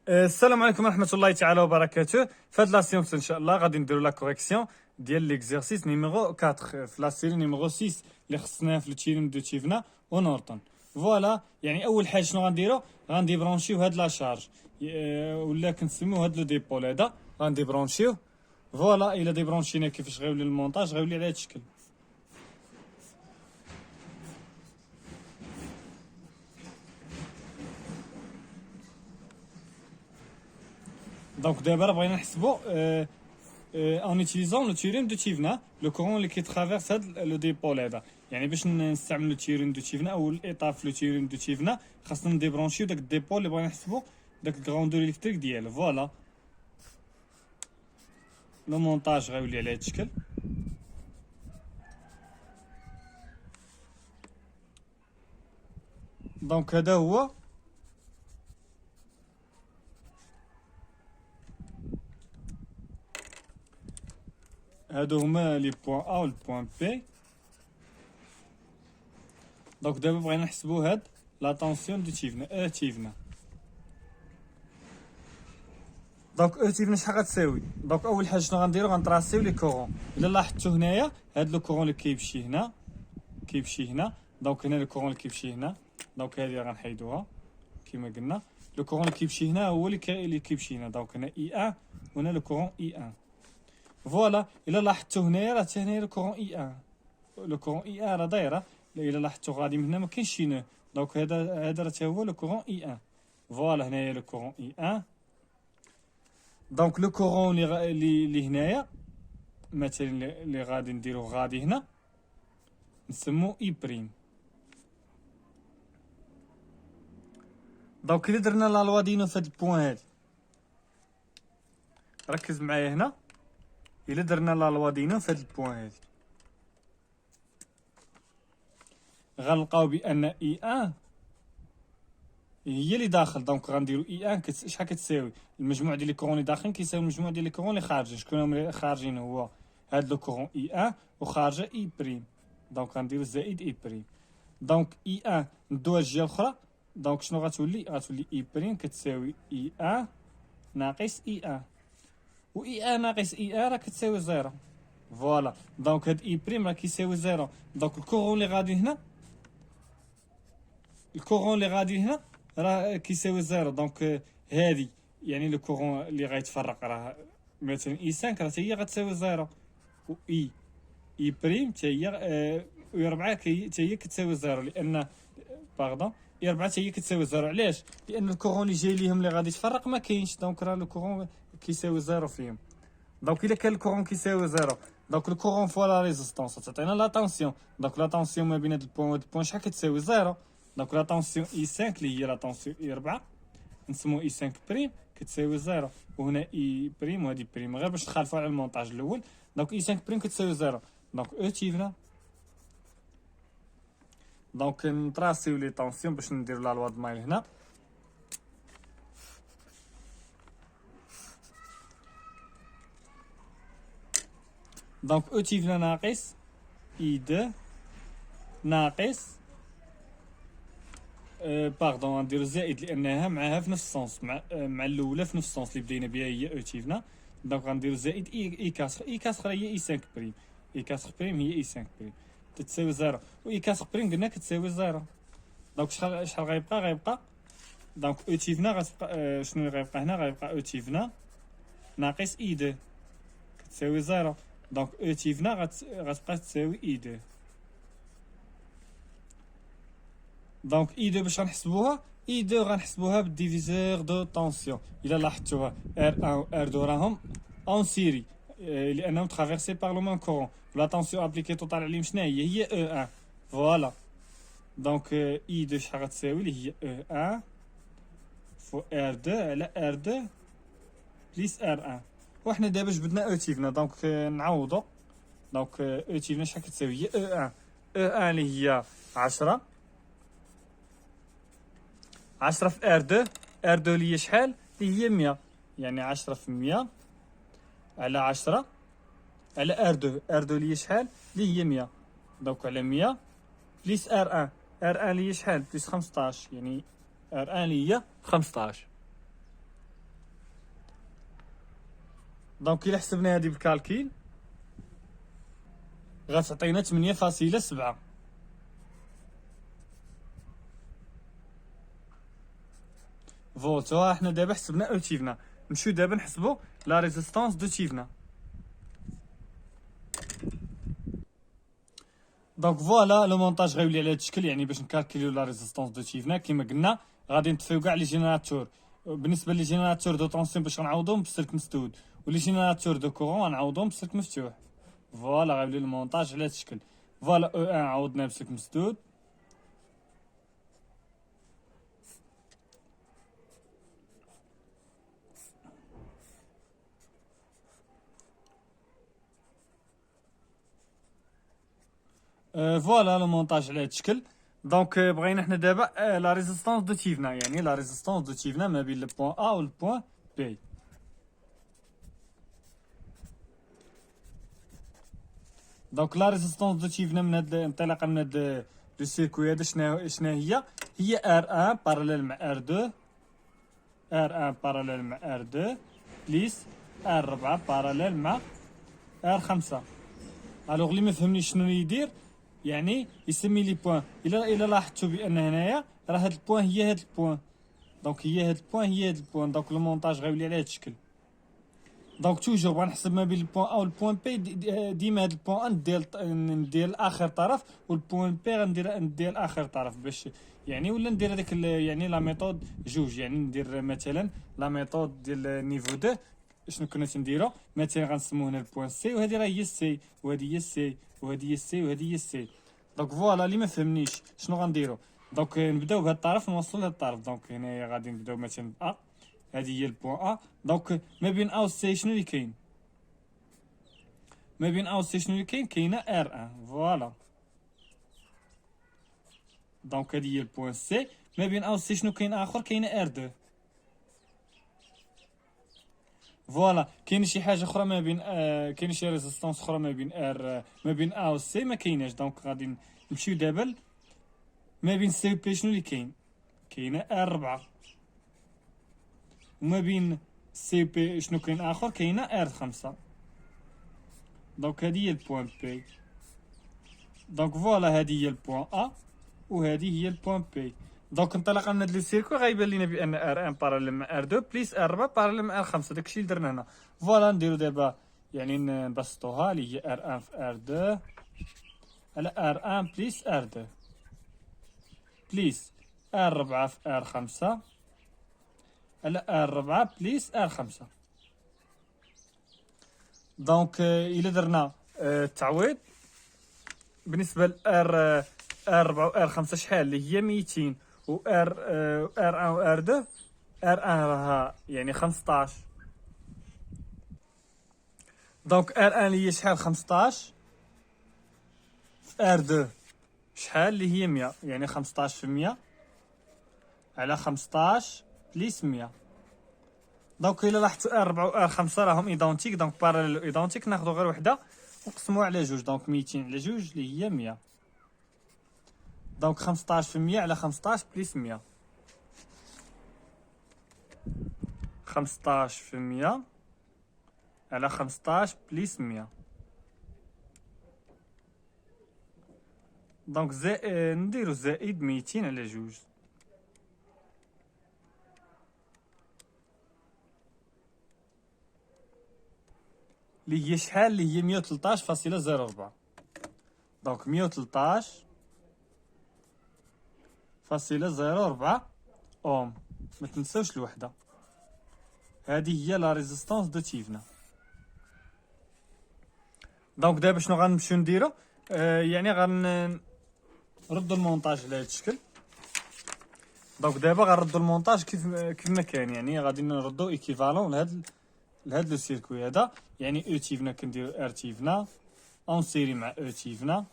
السلام عليكم ورحمة الله تعالى وبركاته. في هاد لا سيونس ان شاء الله غادي نديرو لا كوريكسيون ديال ليكزيرسيس نيميرو 4 في لا سيري نيميرو 6 اللي خصناه في التيرم دو تشيفنا ونورتون. فوالا يعني اول حاجه شنو غنديرو، غندي برونشيو هاد لا شارج ولا كنسميو هاد لو ديبول هذا غندي برونشيو. فوالا الا دي برونشينا كيفاش غيولي المونتاج، غيولي على هاد الشكل. Donc d'abord, بغينا نحسبوا en utilisant le théorème de Thévenin, le courant qui traverse le dipôle هذا. يعني باش نستعملوا التيوريم دو تشيفنا او الايطاب في التيوريم دو تشيفنا خاصنا نديبرونشيو داك الديبول اللي بغينا نحسبوا داك الكراوندور الكتريك ديالو. فوالا لو مونتاج غيولي على هذا الشكل. دونك هذا هو هادو هما لي بوين ا و البوين بي. دونك دابا بغينا نحسبو هاد لا طونسيون دو تيفنا تيفنا. دونك تيفنا شحال غتساوي؟ دونك اول حاجه شنو غنديرو، غنطراسيو لي كورون. الا لاحظتو هنايا هاد لو كورون اللي كيمشي هنا كيمشي هنا، دونك هنا لو كورون اللي كيمشي هنا، دونك هادي غنحيدوها كيما قلنا. لو كورون اللي كيمشي هنا هو اللي كيمشي هنا، دونك هنا اي 1 وهنا لو كورون اي 1. فوالا الا لاحظتو هنايا راه حتى هنايا لو كورون اي 1، لو كورون اي 1 راه دايره. الا لاحظتو غادي من هنا ما كاينش شي نو، دونك هذا راه هو لو كورون اي 1. فوالا هنايا لو كورون اي 1. دونك لو كورون اللي هنايا مثلا اللي غادي نديرو غادي هنا نسمو اي بريم. دونك الا درنا لا لوا دينو في هاد البوان هادي، ركز معايا هنا. الا درنا لا لوا دينو في هاد البوان هادي غنلقاو بان اي 1 هي اللي داخل. دونك غنديرو اي 1 شحال كتساوي المجموع ديال لي كورون اللي داخلين كيساوي المجموع ديال لي كورون اللي خارجين. شكون هما خارجين؟ هو هاد لو كورون اي 1 وخارجه اي بريم، دونك غنديرو زائد اي بريم. دونك اي 1 ندوها الجهه الاخرى، دونك شنو غتولي اي بريم كتساوي اي 1 ناقص اي 1، و اي 1 ناقص اي 1 راه كتساوي زيرو. فوالا دونك هاد اي بريم راه كيساوي زيرو. دونك الكورون اللي غادي هنا، الكورون اللي غادي هنا راه كيساوي زيرو. دونك هادي يعني لو كورون اللي غيتفرق راه مثلا اي 5 راه هي غتساوي زيرو، و اي بريم حتى هي و 4 حتى هي كتساوي زيرو، لان باردون اي 4 حتى هي كتساوي زيرو. علاش؟ لان الكورون اللي جاي ليهم اللي غادي يتفرق ما كاينش، دونك راه لو كورون كيساوي زيرو فيهم. دونك الا كان الكورون كيساوي زيرو، دونك الكورون فوا لا ريزيستونس تعطينا لا طونسيون. دونك لا طونسيون ما بين هاد البوان وهاد البوان شحال كتساوي زيرو. دونك لا طونسيون اي 5 اللي هي لا طونسيون اي 4 نسمو اي 5 بريم كتساوي زيرو، وهنا اي بريم وهادي بريم غير باش نخالفو على المونتاج الاول. دونك اي 5 بريم كتساوي زيرو. دونك تيفنا. دونك نطراسيو لي طونسيون باش نديرو لا لوا د مايل هنا. دونك تيفنا ناقص اي 2 ناقص باردون غنديرو زائد لانها معاها في نفس السونس، مع الاولى في نفس السونس اللي بدينا بها هي تيفنا. دونك غنديرو زائد اي كاسر. اي كاسر هي اي 5 بريم، اي كاسر بريم هي اي 5 بريم تتساوي زيرو، و اي كاسر بريم قلنا كتساوي زيرو. دونك شحال غيبقى دونك تيفنا غتبقى شنو اللي غيبقى هنا؟ غيبقى تيفنا ناقص اي 2 كتساوي زيرو. دونك تيفنا غتبقى تساوي اي 2. دونك اي 2 باش غنحسبوها، اي 2 غنحسبوها بالديفيزور دو طونسيون. الا لاحظتوها ار 1 و ار 2 راهم اون سيري لانهم ترافيرسي بار لو ميم كورون. لا طونسيون ابليكي توتال عليهم شنو هي او 1. فوالا دونك اي 2 شحال غتساوي اللي هي او 1 فو ار 2 على ار 2 بليس ار 1. وحنا دابا جبدنا او تيفنا، دونك نعوضو. دونك او تيفنا شحال كتساوي؟ هي او 1 اللي هي 10 في ار 2. ار 2 اللي هي شحال؟ اللي هي 100، يعني 10 في 100 على 10 على ار 2. ار 2 اللي هي شحال؟ اللي هي 100، دونك على 100 بليس ار 1. ار 1 اللي هي شحال؟ بليس 15، يعني ار 1 اللي هي 15. دونك إلا حسبنا هادي بالكالكيل غتعطينا 8.7. فولت. ها حنا دابا حسبنا او تيفنا، نمشيو دابا نحسبو لا ريزيستونس دو تيفنا. دونك فوالا لو مونتاج غيولي على هاد الشكل، يعني باش نكالكيليو لا ريزيستونس دو تيفنا كيما قلنا غادي نطفيو كاع لي جينيراتور. بالنسبه لي جينيراتور دو طونسيون باش غنعوضوهم بسلك مسدود، ولي جينيراتور دو كورون غنعوضوهم بسلك مفتوح. فوالا غيولي المونتاج على هاد الشكل. فوالا او ان عوضناه بسلك مسدود، فوالا لو مونتاج على هاد الشكل. دونك بغينا حنا دابا لا ريزيستونس دو تيفنا، يعني لا ريزيستونس دو تيفنا ما بين البوان ا و البوان بي. دونك لا ريزيستونس دو تيفنا من هاد انطلاقا من هاد لو سيركوي هذا شنا هي ار 1 باراليل مع ار 2، ار 1 باراليل مع ار 2 بليس ار 4 باراليل مع ار 5. الوغ اللي ما فهمنيش شنو يدير يعني يسمي لي بوين. الا لاحظتوا بان هنايا راه هاد البوين هي هاد البوين، دونك هي هاد البوين هي هاد البوين، دونك المونتاج غيولي على هاد الشكل. دونك توجور غنحسب ما بين البوين ا و البوين بي، ديما هاد البوين ندير لاخر طرف، والبوين بي ندير لاخر طرف باش يعني، ولا ندير هذاك يعني لا ميثود جوج، يعني ندير مثلا لا ميثود ديال نيفو 2. شنو كنا تنديرو مثلا غنسمو هنا البوين سي، وهادي راه هي السي، وهادي هي السي، وهادي هي السي، وهادي هي السي. دونك فوالا اللي ما فهمنيش شنو غنديرو، دونك نبداو بهاد الطرف ونوصلو لهاد الطرف. دونك هنايا غادي نبداو مثلا ا، هادي هي البوين ا. دونك ما بين ا و سي شنو اللي كاين؟ ما بين ا و سي شنو اللي كاين؟ كاينه ار 1. فوالا دونك هادي هي البوين سي. ما بين ا و سي شنو كاين اخر؟ كاينه ار 2. فوالا كاين شي حاجه اخرى ما بين كاين شي ريزيستونس اخرى ما بين ار ما بين ا و سي ما كايناش. دونك غادي نمشيو دابا ما بين سي و بي شنو اللي كاين؟ كاينه ار 4. وما بين سي و بي شنو كاين اخر؟ كاينه ار 5. دونك هادي هي البوين بي. دونك فوالا هادي هي البوين ا وهادي هي البوين بي. دونك انطلاقا من هاد لي سيركو غيبان لينا بان ار 1 باراليل مع ار 2 بليس ار 4 باراليل مع ار 5. داكشي اللي درنا هنا. فوالا نديرو دابا يعني نبسطوها اللي هي ار 1 في ار 2 على ار 1 بليس ار 2 بليس ار 4 في ار 5 على ار 4 بليس ار 5. دونك الا درنا التعويض بالنسبه ل ار 4 و ار 5 شحال اللي هي 200، و ار 1 و ار 2 ار 1 راها يعني 15. دونك ار 1 اللي هي شحال؟ 15 في ار 2 شحال اللي هي 100، يعني 15 في 100 على 15 بليس 100. دونك الا لاحظتوا ار 4 و ار 5 راهم ايدونتيك، دونك باراليل ايدونتيك، ناخذوا غير وحده ونقسموها على جوج. دونك 200 على جوج اللي هي 100. دونك 15 في 100 على 15 بليس 100. 15 في 100 على 15 بليس 100. دونك نديرو زائد 200 على جوج. اللي هي شحال؟ اللي هي 113.04. دونك 113.04 اوم. ما تنساوش الوحده. هذه هي لا ريزيستونس دو تيفنا. دونك دابا شنو غنمشيو نديرو؟ يعني غنردو المونتاج على هذا الشكل. دونك دابا غنردو المونتاج كيف ما كان، يعني غادي نردو ايكيفالون لهاد لو سيركوي هذا. يعني او تيفنا كنديرو ار تيفنا اون سيري مع او تيفنا،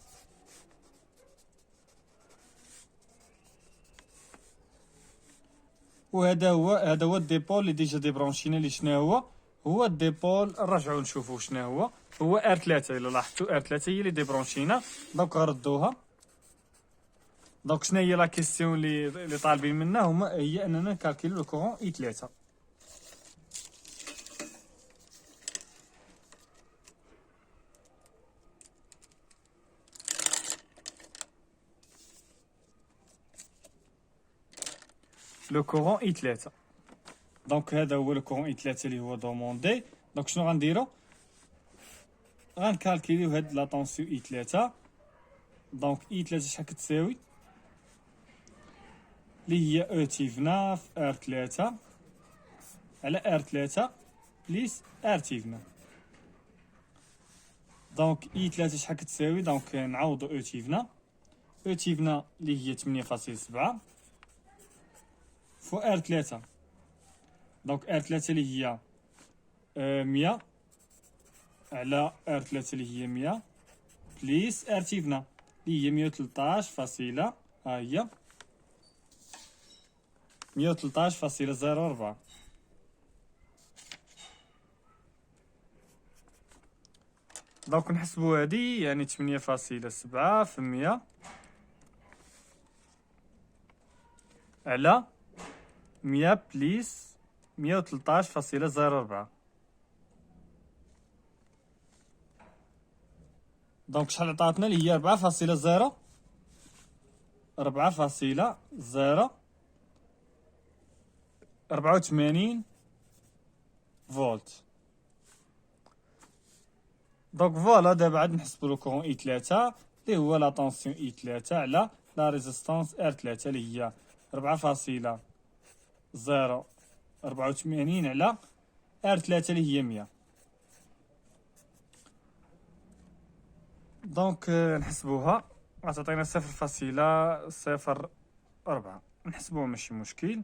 وهذا هو الديبول اللي ديجا ديبرونشينا. اللي شنو هو الديبول؟ نرجعو نشوفو شنو هو ار 3. الا لاحظتو ار 3 هي اللي ديبرونشينا. دونك غردوها. دونك شنو هي لا كيسيون اللي طالبين منا؟ هي اننا نكالكيلو لو كورون اي 3. لو كورون اي 3. دونك هذا هو لو كورون اي 3 اللي هو دوموندي. دونك شنو غنديرو؟ غنكالكيليو هاد لا طونسيون اي 3. دونك اي 3 شحال كتساوي؟ اللي هي او تيفنا في ار 3 على ار 3 بليس ار تيفنا. دونك اي 3 شحال كتساوي؟ دونك نعوضو او تيفنا. او تيفنا اللي هي 8.7 فو ار 3. دونك ار 3 اللي هي 100 على ار 3 اللي هي 100 بليس ار تيفنا اللي هي 113 فاصلة، ها هي 113.04. دونك نحسبو هادي يعني 8.7 في 100 على 100 بليس 113.04. دونك شحال عطاتنا؟ اللي هي 4.0 4.084 فولت. دونك فوالا دابا عاد نحسبو لو كورون اي 3 اللي هو لا طونسيون اي 3 على لا ريزيستانس ار 3 اللي هي 4.084 على ار 3 اللي هي 100. دونك نحسبوها غتعطينا 0.04. نحسبوها ماشي مشكل.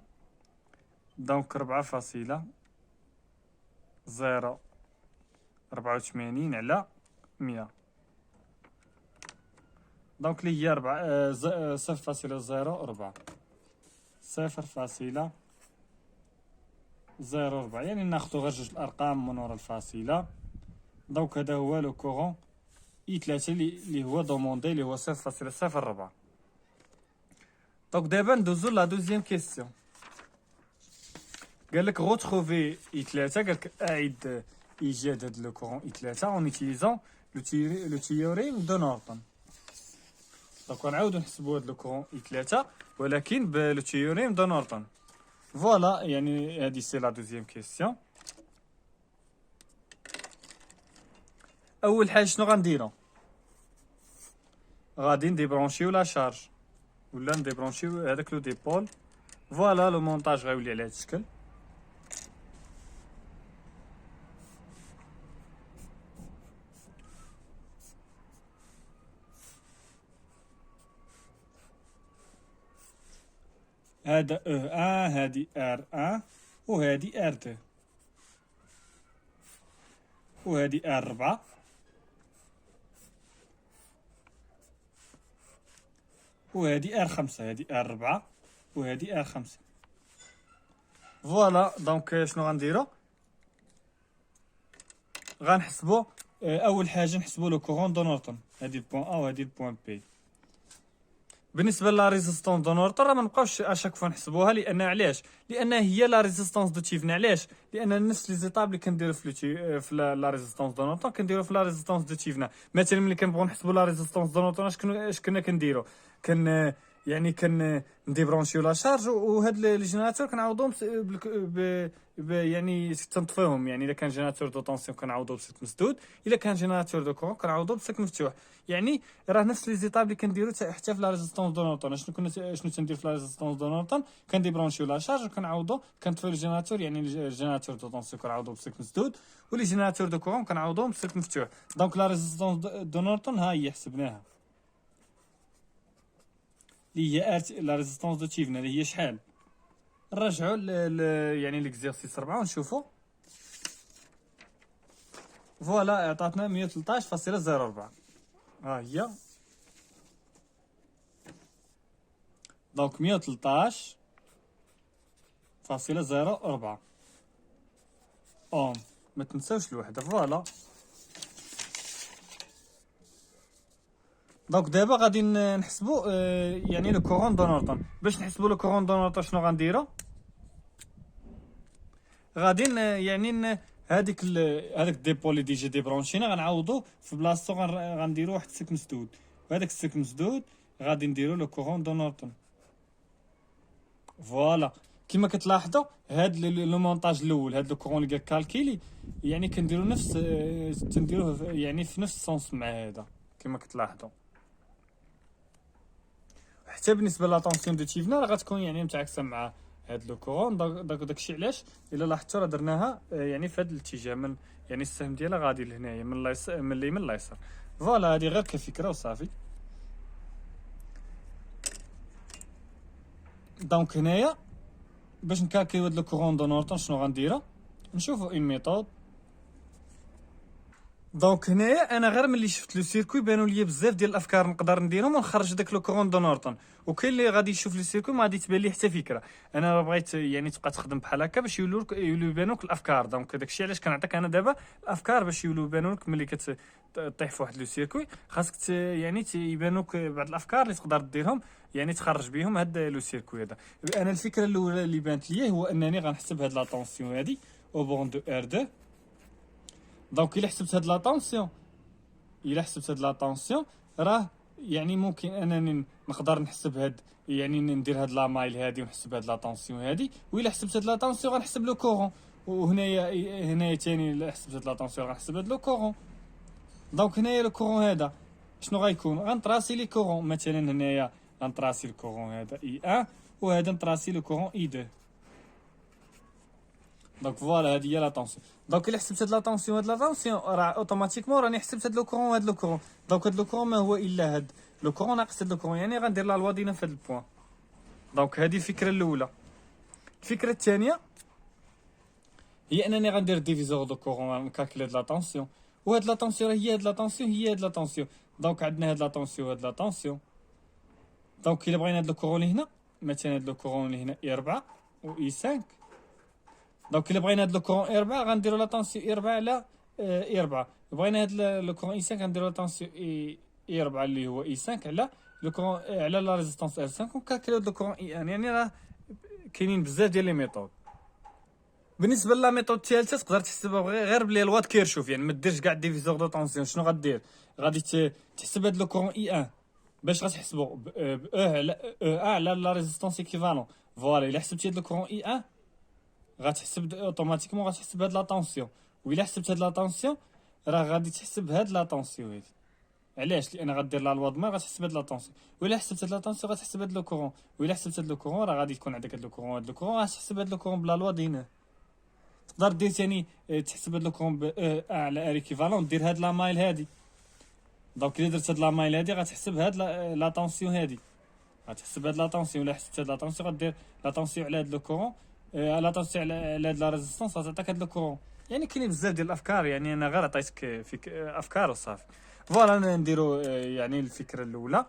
دونك 4.084 على 100. دونك اللي هي 0.04 0.04 يعني ناخدو غير جوج الارقام من ورا الفاصله. دونك هذا هو لو كورون اي 3 اللي هو دوموندي اللي هو 0.04. دونك دابا ندوزو لا دوزيام كيسيون. قالك retrouver اي 3، قالك اعيد ايجاد هاد لو كورون اي 3 en utilisant le théorème de Norton. دونك غنعاودو نحسبو هاد لو كورون اي 3 ولكن بلو تيوريم دو نورتون. فوالا يعني هادي سي لا دوزيام كيسيون. اول حاجه شنو غنديرو؟ غادي نديبرونشيو لا شارج ولا نديبرونشيو هذاك لو ديبول. فوالا لو مونتاج غيولي على هاد الشكل. هذا E1 هادي R1 وهادي R2 وهادي R4 وهادي R5 هادي R4 وهادي R5. فوالا دونك شنو غنديرو؟ غنحسبو اول حاجه نحسبو لو كورون دو نورتون. هادي البوان A وهادي البوان B. بالنسبه لا ريزيستونس دو نورتون راه ما نبقاوش اشاك فوا نحسبوها، لان علاش؟ لان هي لا ريزيستونس دو تيفنا. علاش؟ لان نفس لي زيتاب اللي كنديرو في لا ريزيستونس دو نورتون كنديرو في لا ريزيستونس دو تيفنا. مثلا ملي كنبغيو نحسبوا لا ريزيستونس دو نورتون اش كنا كنديرو؟ يعني نديبرونشيو لا شارج وهاد لي جينيراتور كنعوضوهم يعني تنطفيهم. يعني الا كان جينيراتور دو طونسيون كنعوضوه بسلك مسدود، الا كان جينيراتور دو كورون كنعوضوه بسلك مفتوح. يعني راه نفس لي زيتاب اللي كنديرو حتى في لا ريزيستونس دو نورتون. شنو تندير في لا ريزيستونس دو نورتون؟ كنديبرونشيو لا شارج وكنعوضو كنطفيو الجينيراتور. يعني الجينيراتور دو طونسيون كنعوضوه بسلك مسدود ولي جينيراتور دو كورون كنعوضوهم بسلك مفتوح. دونك لا ريزيستونس دو نورتون ها هي حسبناها اللي هي لا ريزيستونس دو تيفنا اللي هي شحال؟ نرجعوا يعني ليكزيرسيس 4 ونشوفوا. فوالا عطاتنا 113.04. ها هي دونك 113.04 اوم. ما تنساوش الوحده. فوالا دونك دابا غادي نحسبوا يعني لو كورون دو نورتون. باش نحسبوا لو كورون دو نورتون شنو غنديرو؟ غادي يعني هذاك الديبول اللي ديجا ديبرونشينا غنعوضو في بلاصتو. غنديرو واحد السلك مسدود وهذاك السلك مسدود غادي نديرو لو كورون دو نورتون. فوالا كما كتلاحظوا هاد لو مونتاج الاول، هاد لو كورون اللي كالكيلي يعني كنديروا نفس تنديروه يعني في نفس السونس مع هذا كما كتلاحظوا. حتى بالنسبه لا طونسيون دو تيفنا راه غتكون يعني متعاكسه مع هاد لو كورون. داكشي علاش الا لاحظتوا راه درناها يعني في هاد الاتجاه، من يعني السهم ديالها غادي لهنايا من اليسار، من اليمين لليسار. فوالا هادي غير كفكره وصافي. دونك هنايا باش نكالكيو هاد لو كورون دو نورتون شنو غنديرو، نشوفو اون ميثود. دونك هنايا انا غير ملي شفت لو سيركوي بانوا لي بزاف ديال الافكار نقدر نديرهم ونخرج داك لو كورون دو نورتون. وكاين اللي غادي يشوف لو سيركوي ما غادي تبان ليه حتى فكره. انا راه بغيت يعني تبقى تخدم بحال هكا باش يولوا يبانوك الافكار. دونك داكشي علاش كنعطيك انا دابا الافكار باش يولوا يبانوك ملي كطيح في واحد لو سيركوي. خاصك يعني يبانوك بعض الافكار اللي تقدر ديرهم يعني تخرج بهم هاد لو سيركوي هذا. انا الفكره الاولى اللي بانت لي هو انني غنحسب هاد لا طونسيون هادي او بون دو ار 2. دونك الا حسبت هاد لا طونسيون، راه يعني ممكن انني نقدر نحسب هاد يعني ندير هاد لا مايل هادي ونحسب هاد لا طونسيون هادي. وإلا حسبت هاد لا طونسيون غنحسب لو كورون، وهنايا ثاني الا حسبت هاد لا طونسيون غنحسب هاد لو كورون. دونك هنايا لو كورون هذا شنو غيكون؟ غنطراسي لي كورون. مثلا هنايا غنطراسي الكورون هذا اي 1 وهذا نطراسي لو كورون اي 2. دونك فوالا هادي هي لا طونسيون. دونك الا حسبت هاد لا طونسيون راه اوتوماتيكمون راني حسبت هاد لو كورون هاد لو كورون. دونك هاد لو كورون ما هو الا هاد لو كورون ناقص هاد لو كورون، يعني غندير لا لوا دينا في هاد البوان. دونك هادي الفكره الاولى. الفكره الثانيه هي انني غندير ديفيزور دو كورون نكالكلي هاد لا طونسيون. وهاد لا طونسيون هي هاد لا طونسيون هي هاد لا طونسيون. دونك عندنا هاد لا طونسيون وهاد لا طونسيون. دونك الا بغينا هاد لو كورون اللي هنا، مثلا هاد لو كورون اللي هنا اي 4 و اي 5. دونك الا بغينا هاد لو كورون اي 4 غنديرو لا طونسيون اي 4 على اي 4. بغينا هاد لو كورون اي 5 غنديرو لا طونسيون اي 4 اللي هو اي 5 على لو كورون على لا ريزيستونس ار 5 ونكالكليو هاد لو كورون اي 1. يعني راه كاينين بزاف ديال لي ميثود. بالنسبه لا ميثود الثالثه تقدر تحسبها غير بلي لوا كيرشوف، يعني ما ديرش كاع ديفيزور دو طونسيون. شنو غدير؟ غادي تحسب هاد لو كورون اي 1. باش غتحسبو ب او على على لا ريزيستونس ايكيفالون. فوالا الا حسبتي هاد لو كورون اي 1 غتحسب اوتوماتيكمون غتحسب هاد لا طونسيون. وإلا حسبت هاد لا طونسيون راه غادي تحسب هاد لا طونسيون هادي. علاش؟ لان غدير لا لوا دما غتحسب هاد لا طونسيون. وإلا حسبت هاد لا طونسيون غتحسب هاد لو كورون. وإلا حسبت هاد لو كورون راه غادي تكون عندك هاد لو كورون غتحسب هاد لو كورون بلا لوا دينه. تقدر دير ثاني تحسب هاد لو كورون ب على ار ايكيفالون، دير هاد لا مايل هادي. دونك الا درت هاد لا مايل هادي غتحسب هاد لا طونسيون هادي. غتحسب هاد لا طونسيون. الا حسبت هاد لا طونسيون غدير لا طونسيون على هاد لو كورون لا طونسيون على هاد لا ريزيستونس غتعطيك هاد لو كورون. يعني كاينين بزاف ديال الافكار، يعني انا غير عطيتك افكار وصافي. فوالا نديرو يعني الفكره الاولى.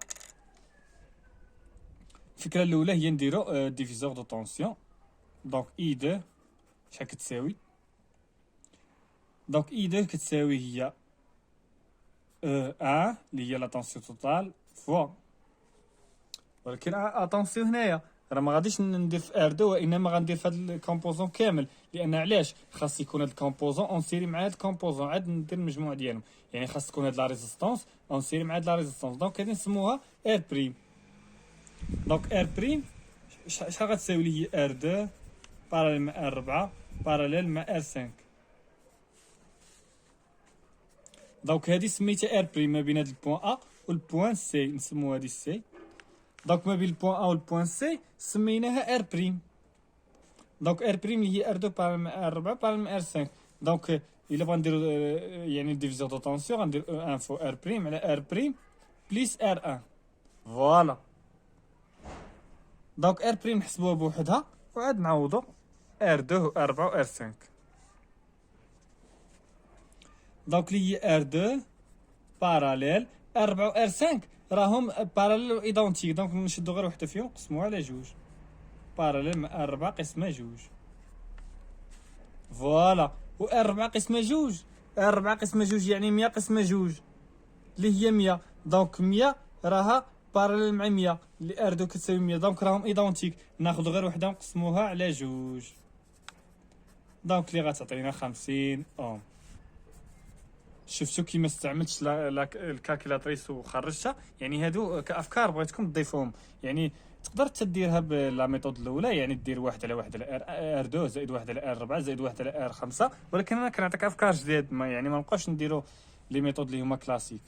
الفكره الاولى هي نديرو ديفيزور دو طونسيون. دونك اي 2 شحال كتساوي؟ دونك اي 2 كتساوي هي ان اللي هي لا طونسيون توتال فوا. ولكن اتونسيون هنايا راه ما غاديش ندير في ار 2 وانما غندير في هذا الكومبوزون كامل. لان علاش؟ خاص يكون هذا الكومبوزون اون سيري مع هذا الكومبوزون عاد ندير المجموع ديالهم. يعني خاص تكون هذه لا ريزيستونس اون سيري مع هذه لا ريزيستونس. دونك غادي نسموها ار بريم. دونك ار بريم شحال غتساوي لي؟ هي ار 2 باراليل مع ار 4 باراليل مع ار 5. دونك هذه سميتها ار بريم ما بين هذا البوان ا والبوان سي، نسموها هذه سي. دونك ما بين البوان ا والبوان سي سميناها ار بريم. دونك ار بريم اللي هي ار 2 باراليل مع ار 4 باراليل مع ار 5. دونك الا بغا نديرو يعني ديفيزور دو طونسيون غندير او 1 فو ار بريم على ار بريم بليس ار 1. فوالا. دونك ار بريم نحسبوها بوحدها وعاد نعوضو ار 2 و ار 4 و ار 5. دونك اللي هي ار 2 باراليل ار 4 و ار 5 راهم باراليل و ايدونتيك. دونك نشدو غير وحده فيهم نقسموها على جوج. باراليل مع ار 4 قسمه جوج. فوالا. و ار 4 قسمه جوج، ار 4 قسمه جوج يعني 100 قسمه جوج اللي هي 100. دونك 100 راها باراليل مع 100 اللي ار 2 كتساوي 100. دونك راهم ايدونتيك، ناخذ غير وحده نقسموها على جوج. دونك اللي غتعطينا 50 اوم. شفتوا كيما استعملتش الكالكيلاتريس وخرجتها؟ يعني هادو كافكار بغيتكم تضيفوهم. يعني تقدر تديرها بلا ميثود الاولى، يعني دير 1 على 1 على ار 2 زائد 1 على ار 4 زائد 1 على ار 5، ولكن انا كنعطيك افكار جديد، ما يعني ما نبقاوش نديرو لي ميثود اللي هما كلاسيك،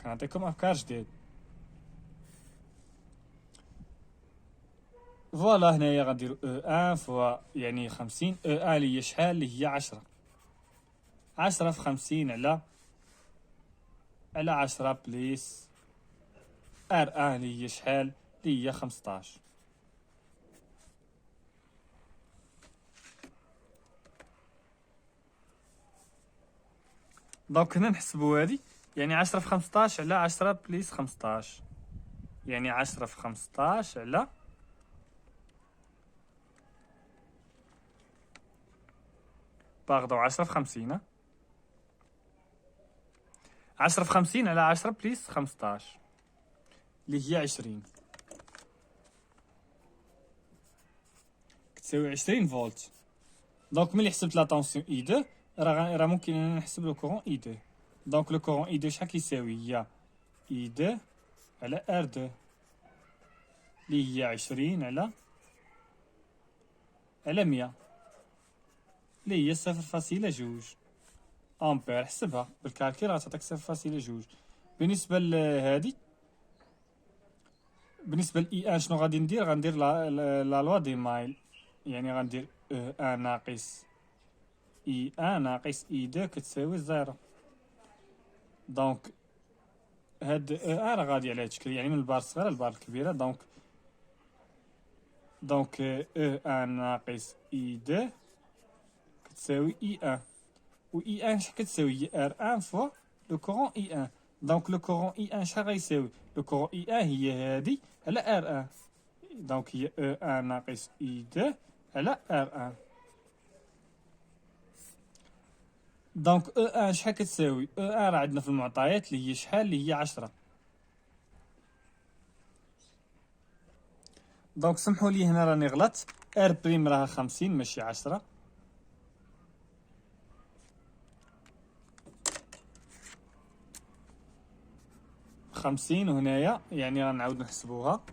كنعطيكم افكار جديد. فوالا هنايا غنديرو او ان فوا يعني 50، او ان اللي هي شحال؟ اللي هي 10. 10 في 50 على 10 بليس ار ان اللي هي شحال؟ اللي هي 15. دونك هنا نحسبو هادي، يعني 10 في 15 على 10 بليس 15، يعني 10 في 15 على باغدو 10 في 50، 10 في 50 على 10 بليس 15 اللي هي 20، كتساوي 20 فولت. دونك ملي حسبت لا طونسيون اي 2 راه ممكن اننا نحسب لو كورون اي 2. دونك لو كورون اي 2 شحال كيساوي؟ هي اي 2 على ار 2 اللي هي 20 على 100 اللي هي 0.2 امبير. حسبها بالكالكيل غتعطيك 0.2. بالنسبه لهادي، بالنسبه لاي ان شنو غادي ندير؟ غندير لا لوا دي مايل، يعني غندير او ان ناقص اي ان ناقص اي 2 كتساوي 0. دونك هاد او ان راه غادي على هاد الشكل، يعني من البار الصغيره للبار الكبيره. دونك او ان ناقص اي 2 كتساوي اي ان، و اي ان شحال كتساوي؟ هي ار ان فوا لو كورون اي ان. دونك لو كورون اي ان شحال غيساوي؟ لو كورون اي ان هي هادي على ار ان، دونك هي او ان ناقص اي 2 على ار ان. دونك او ان شحال كتساوي؟ او ان راه عندنا في المعطيات اللي هي شحال؟ اللي هي 10. دونك سمحوا لي هنا راني غلط، ار بريم راها 50 ماشي 10. خمسين وهنايا يعني غنعاود نحسبوها.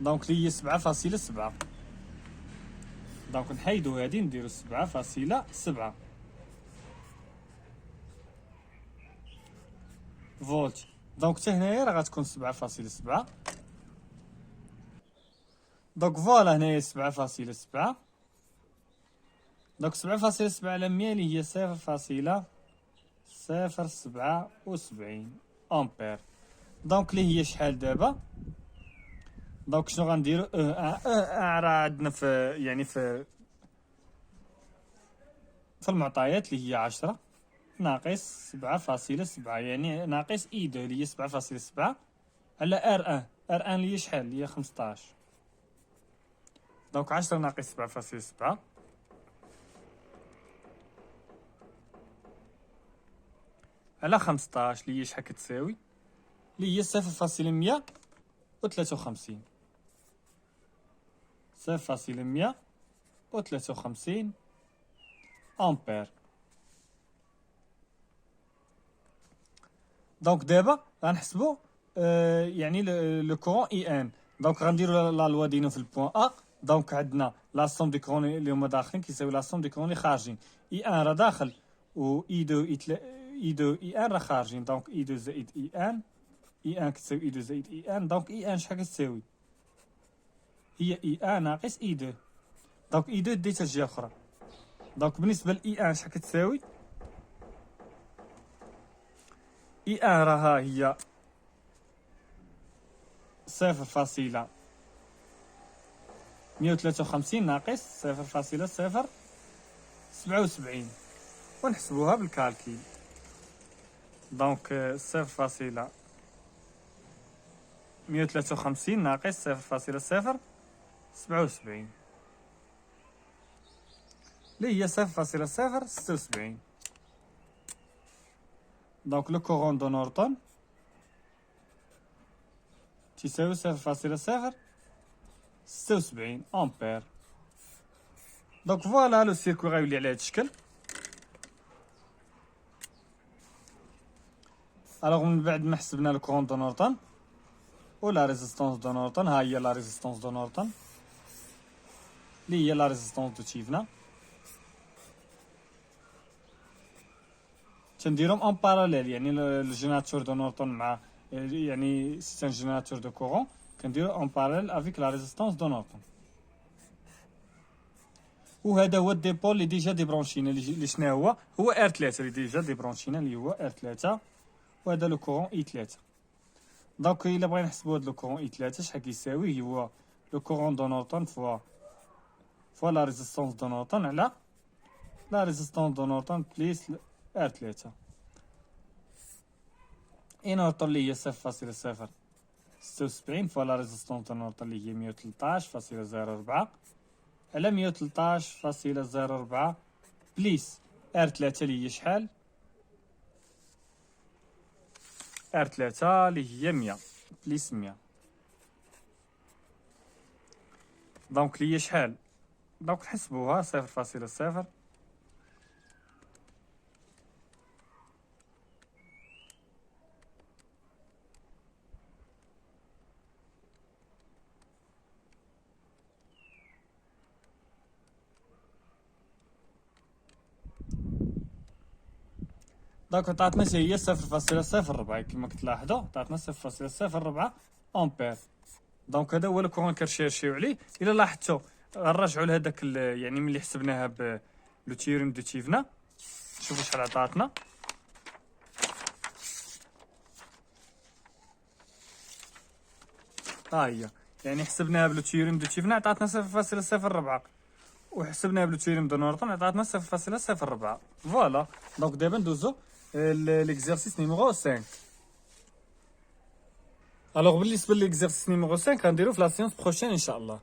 دونك لي هي 7.7. دونك نحيدو هادي نديرو 7.7 فولت. دونك حتى هنايا راه غتكون 7.7. دونك فوالا هنايا 7.7. دونك 7.7 على 100 اللي هي 0.077 امبير. دونك اللي هي شحال دابا؟ دونك شنو غنديرو؟ او ان راه عندنا في يعني في المعطيات اللي هي 10 ناقص 7.7، يعني ناقص اي 2 اللي هي 7.7 على ار ان. ار ان اللي هي شحال؟ اللي هي 15. دونك 10 ناقص 7.7 على 15 اللي هي شحال كتساوي؟ اللي هي 0.153. 0.153 امبير. دونك دابا غنحسبو يعني لو كورون اي ان. دونك غنديرو لا لوا ديالنا في البوان ا. دونك عندنا لا سوم دي كورون اللي هما داخلين كيساوي لا سوم دي كورون اللي خارجين. اي ان راه داخل و اي 2 اي 2 اي ان راه خارجين. دونك اي 2 زائد اي ان، اي ان كتساوي اي 2 زائد اي ان. دونك اي ان شحال كتساوي؟ هي اي ان ناقص اي 2. دونك اي 2 ديتها جهه اخرى. دونك بالنسبه لاي ان شحال كتساوي؟ اي ان راها هي 0.153 ناقص 0.077 ونحسبوها بالكالكيل. دونك 0.153 ناقص 0.077 اللي هي 0.076. دونك لو كورون دو نورتون تساوي 0.076 امبير. دونك فوالا لو سيركو غيولي على هاد الشكل. الوغ من بعد ما حسبنا لو كورون دو نورتون و لا ريزيستونس دو نورتون، ها هي لا ريزيستونس دو نورتون اللي هي لا ريزيستونس دو تشيفنا، تنديرهم اون باراليل. يعني الجينيراتور دو نورتون مع يعني سيستم جينيراتور دو كورون كنديرو اون باراليل افيك لا ريزيستونس دو نورتون. وهذا هو الديبول اللي ديجا ديبرونشينا، اللي شنو هو ار 3 اللي ديجا ديبرونشينا اللي هو ار 3، وهذا لو كورون اي 3. دونك الا بغينا نحسبوا هذا لو كورون اي 3 شحال كيساوي، هو لو كورون دو نورتون فوا لا ريزيستونس دو نورتون على لا ريزيستونس دو نورتون بليس ار 3. اي نورتون اللي هي 0.076 فوا لا ريزيستونس دو نورتون اللي هي 113.04 على 113.04 بليس ار 3 اللي هي شحال، ار 3 اللي هي 100 بليس 100. دونك اللي هي شحال، دونك نحسبوها 0.0. دونك عطاتنا هي 0.04 كما كتلاحظوا، عطاتنا 0.04 امبير. دونك هذا هو الكورون كنشيرشيو عليه. الا لاحظتوا غنرجعوا لهذاك يعني ملي حسبناها ب لو تيوريم دو تشيفنا، شوفوا شحال عطاتنا. ها هي يعني حسبناها بلو تيوريم دو تشيفنا عطاتنا 0.04، وحسبناها بلو تيوريم دو نورتون عطاتنا 0.04. فوالا. دونك دابا ندوزو l'exercice numéro 5. Alors بالنسبه للexercice numéro 5 غنديرو في لا سيونس بروشين ان شاء الله.